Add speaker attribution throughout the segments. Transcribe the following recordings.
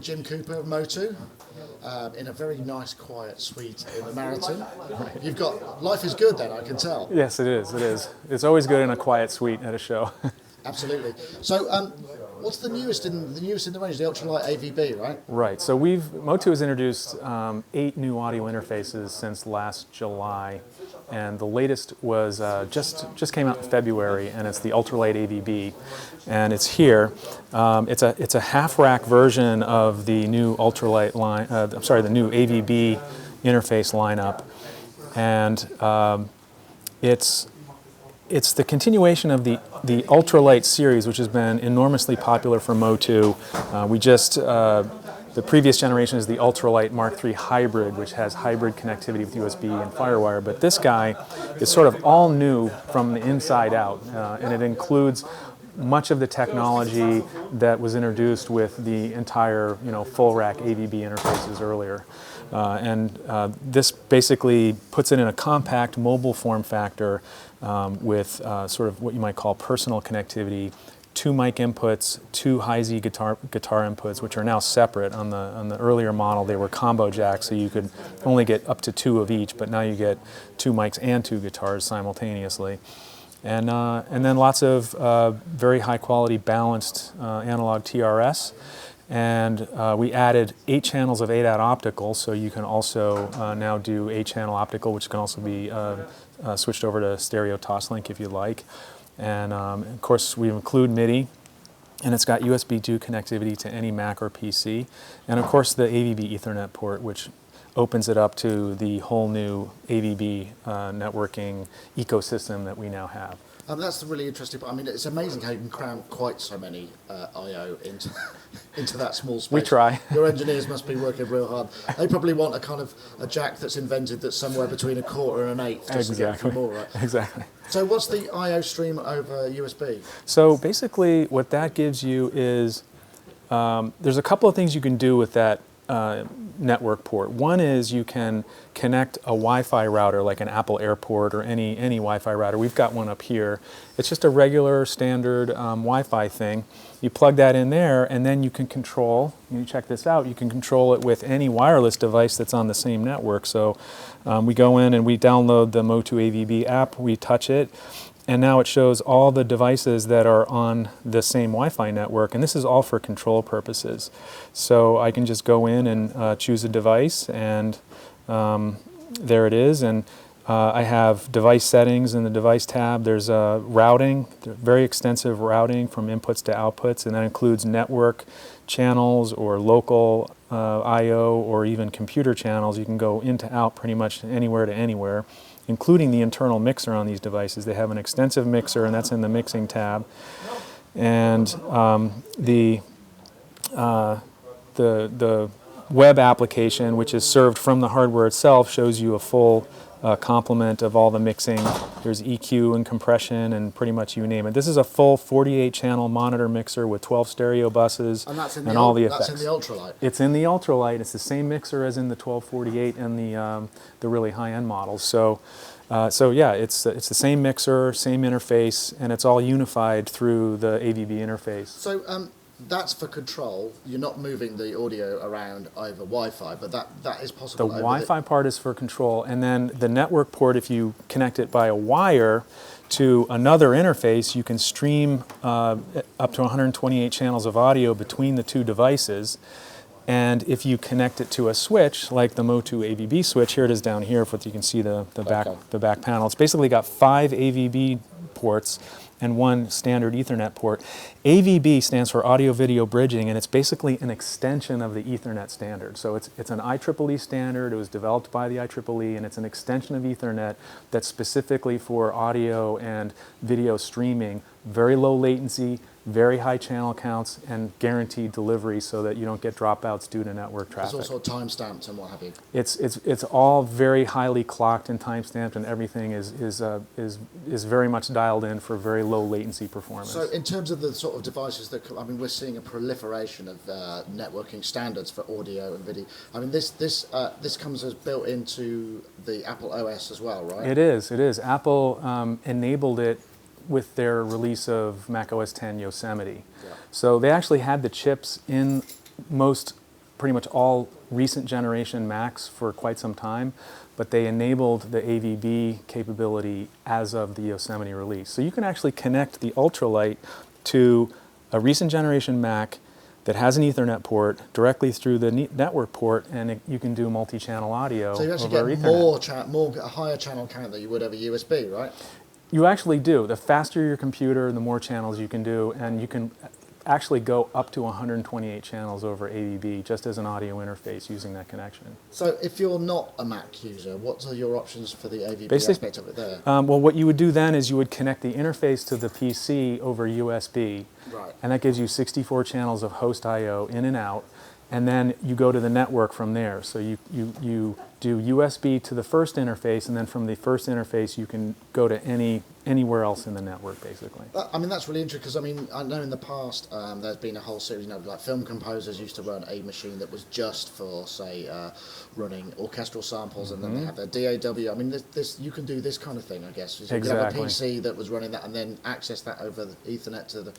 Speaker 1: Jim Cooper of MOTU in a very nice, quiet suite in the Marathon. You've got life is good then, I can tell.
Speaker 2: Yes, it is. It is. It's always good in a quiet suite at a show.
Speaker 1: Absolutely. So, what's the newest in the range? The UltraLite AVB, right?
Speaker 2: Right. So MOTU has introduced 8 new audio interfaces since last July, and the latest was just came out in February, and it's the UltraLite AVB, and it's here. It's a half-rack version of the new UltraLite line. The new AVB interface lineup, and it's the continuation of the UltraLite series, which has been enormously popular for MOTU. The previous generation is the UltraLite Mark III Hybrid, which has hybrid connectivity with USB and FireWire. But this guy is sort of all new from the inside out, and it includes much of the technology that was introduced with the entire, full rack AVB interfaces earlier. This basically puts it in a compact mobile form factor with sort of what you might call personal connectivity, 2 mic inputs, 2 high-Z guitar inputs, which are now separate. On the earlier model, they were combo jacks, so you could only get up to 2 of each, but now you get 2 mics and 2 guitars simultaneously. And then lots of very high-quality balanced analog TRS. And we added 8 channels of ADAT optical, so you can also now do 8-channel optical, which can also be switched over to stereo Toslink if you like. And of course, we include MIDI, and it's got USB 2 connectivity to any Mac or PC. And of course, the AVB Ethernet port, which opens it up to the whole new AVB networking ecosystem that we now have.
Speaker 1: That's the really interesting part. I mean, it's amazing how you can cram quite so many I/O into that small space.
Speaker 2: We try.
Speaker 1: Your engineers must be working real hard. They probably want a jack that's invented that's somewhere between a quarter and an eighth. Just
Speaker 2: exactly.
Speaker 1: To get more, right?
Speaker 2: Exactly.
Speaker 1: So what's the I/O stream over USB?
Speaker 2: So basically, what that gives you is there's a couple of things you can do with that network port. One is you can connect a Wi-Fi router like an Apple Airport or any Wi-Fi router. We've got one up here. It's just a regular standard Wi-Fi thing. You plug that in there, and then you can control, you check this out, you can control it with any wireless device that's on the same network. So we go in and we download the MOTU AVB app, we touch it, and now it shows all the devices that are on the same Wi-Fi network, and this is all for control purposes. So I can just go in and choose a device, and there it is. And I have device settings in the device tab. There's routing, very extensive routing from inputs to outputs, and that includes network channels or local I/O or even computer channels. You can go in to out pretty much anywhere to anywhere, including the internal mixer on these devices. They have an extensive mixer, and that's in the mixing tab. And the web application, which is served from the hardware itself, shows you a full complement of all the mixing. There's EQ and compression and pretty much you name it. This is a full 48-channel monitor mixer with 12 stereo buses and all the effects.
Speaker 1: That's in the UltraLite?
Speaker 2: It's in the UltraLite. It's the same mixer as in the 1248 and the really high-end models. So yeah, it's the same mixer, same interface, and it's all unified through the AVB interface.
Speaker 1: So that's for control. You're not moving the audio around over Wi-Fi, but that is possible.
Speaker 2: The Wi-Fi part is for control, and then the network port, if you connect it by a wire to another interface, you can stream up to 128 channels of audio between the 2 devices. And if you connect it to a switch, like the MOTU AVB switch, here it is down here, you can see the back panel. It's basically got 5 AVB ports and 1 standard Ethernet port. AVB stands for Audio Video Bridging, and it's basically an extension of the Ethernet standard. So it's an IEEE standard. It was developed by the IEEE, and it's an extension of Ethernet that's specifically for audio and video streaming. Very low latency, very high channel counts, and guaranteed delivery so that you don't get dropouts due to network traffic.
Speaker 1: It's also timestamped and what have you.
Speaker 2: It's all very highly clocked and timestamped, and everything is very much dialed in for very low latency performance.
Speaker 1: So in terms of the sort of devices that, I mean, we're seeing a proliferation of networking standards for audio and video. I mean, this comes as built into the Apple OS as well, right?
Speaker 2: It is. Apple enabled it with their release of Mac OS X Yosemite. Yeah. So they actually had the chips in most pretty much all recent generation Macs for quite some time, but they enabled the AVB capability as of the Yosemite release. So you can actually connect the UltraLite to a recent generation Mac that has an Ethernet port directly through the network port, and you can do multi-channel audio over Ethernet.
Speaker 1: So you actually get a higher channel count than you would over USB, right?
Speaker 2: You actually do. The faster your computer, the more channels you can do, and you can actually go up to 128 channels over AVB just as an audio interface using that connection.
Speaker 1: So if you're not a Mac user, what are your options for the AVB aspect of it there?
Speaker 2: Well, what you would do then is you would connect the interface to the PC over USB,
Speaker 1: right.
Speaker 2: And that gives you 64 channels of host I/O in and out, and then you go to the network from there. So you do USB to the first interface, and then from the first interface you can go to anywhere else in the network, basically.
Speaker 1: I mean, that's really interesting, because I mean, I know in the past there's been a whole series, you know, like film composers used to run a machine that was just for, say, running orchestral samples, and then they have their DAW. I mean, this you can do this kind of thing, I guess. So you could have a PC that was running that, and then access that over the Ethernet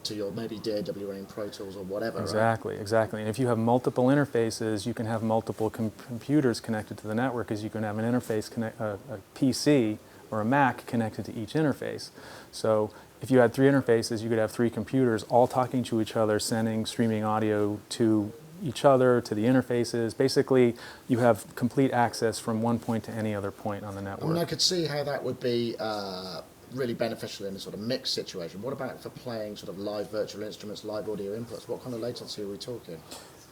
Speaker 1: to your maybe DAW running Pro Tools or whatever.
Speaker 2: Exactly,
Speaker 1: right?
Speaker 2: exactly. And if you have multiple interfaces, you can have multiple computers connected to the network, because you can have an interface, a PC or a Mac connected to each interface. So if you had 3 interfaces, you could have 3 computers all talking to each other, sending streaming audio to each other, to the interfaces. Basically, you have complete access from one point to any other point on the network.
Speaker 1: I mean, I could see how that would be really beneficial in a sort of mixed situation. What about for playing sort of live virtual instruments, live audio inputs? What kind of latency are we talking?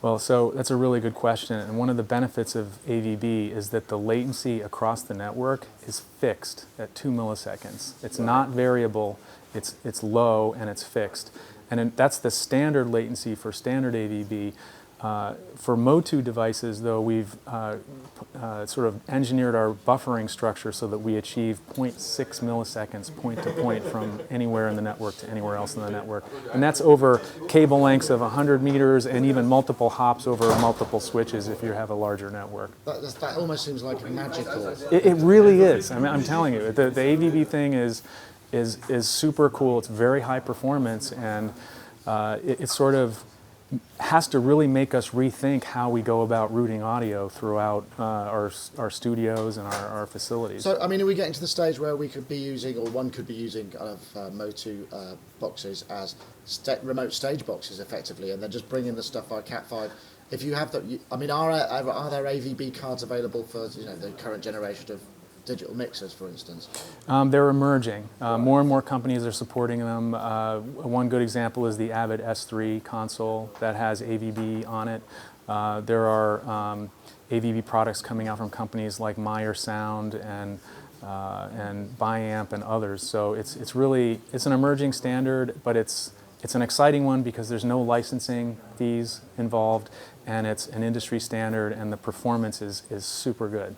Speaker 2: Well, so that's a really good question, and one of the benefits of AVB is that the latency across the network is fixed at 2 milliseconds. It's not variable, it's low and it's fixed. And that's the standard latency for standard AVB. For MOTU devices, though, we've sort of engineered our buffering structure so that we achieve 0.6 milliseconds point to point from anywhere in the network to anywhere else in the network. And that's over cable lengths of 100 meters and even multiple hops over multiple switches if you have a larger network.
Speaker 1: That almost seems like magical.
Speaker 2: It really is. I mean, I'm telling you, the AVB thing is super cool. It's very high performance, and it sort of has to really make us rethink how we go about routing audio throughout our studios and our facilities.
Speaker 1: So, I mean, are we getting to the stage where we could be using, or one could be using kind of MOTU boxes as remote stage boxes effectively, and then just bring in the stuff via Cat5? If you have the, I mean, are there AVB cards available for, you know, the current generation of digital mixers, for instance?
Speaker 2: They're emerging. More and more companies are supporting them. One good example is the Avid S3 console that has AVB on it. There are AVB products coming out from companies like Meyer Sound and Biamp and others. So it's an emerging standard, but it's an exciting one because there's no licensing fees involved, and it's an industry standard, and the performance is super good.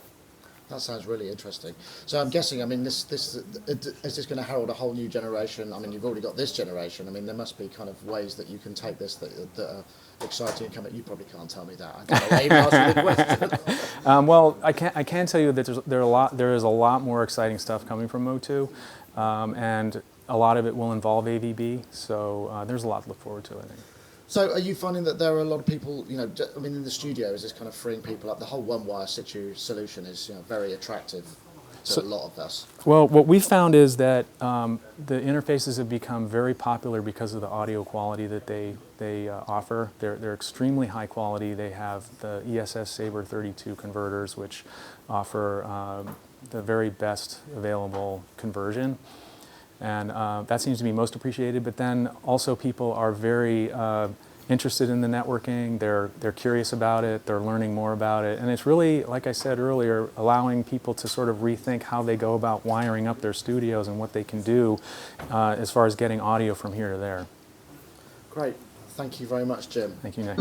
Speaker 1: That sounds really interesting. So I'm guessing, I mean, is this going to herald a whole new generation? I mean, you've already got this generation. I mean, there must be kind of ways that you can take this that are exciting and coming. You probably can't tell me that. I don't know why you asked me the question.
Speaker 2: Well, I can tell you that there is a lot more exciting stuff coming from MOTU, and a lot of it will involve AVB. So there's a lot to look forward to, I think.
Speaker 1: So are you finding that there are a lot of people, you know, I mean, in the studio, is this kind of freeing people up? The whole one-wire situ solution is, you know, very attractive to a lot of us.
Speaker 2: Well, what we found is that the interfaces have become very popular because of the audio quality that they offer. They're extremely high quality. They have the ESS Saber 32 converters, which offer the very best available conversion. And that seems to be most appreciated, but then also people are very interested in the networking. They're curious about it, they're learning more about it, and it's really, like I said earlier, allowing people to sort of rethink how they go about wiring up their studios and what they can do as far as getting audio from here to there.
Speaker 1: Great. Thank you very much, Jim.
Speaker 2: Thank you, Nick.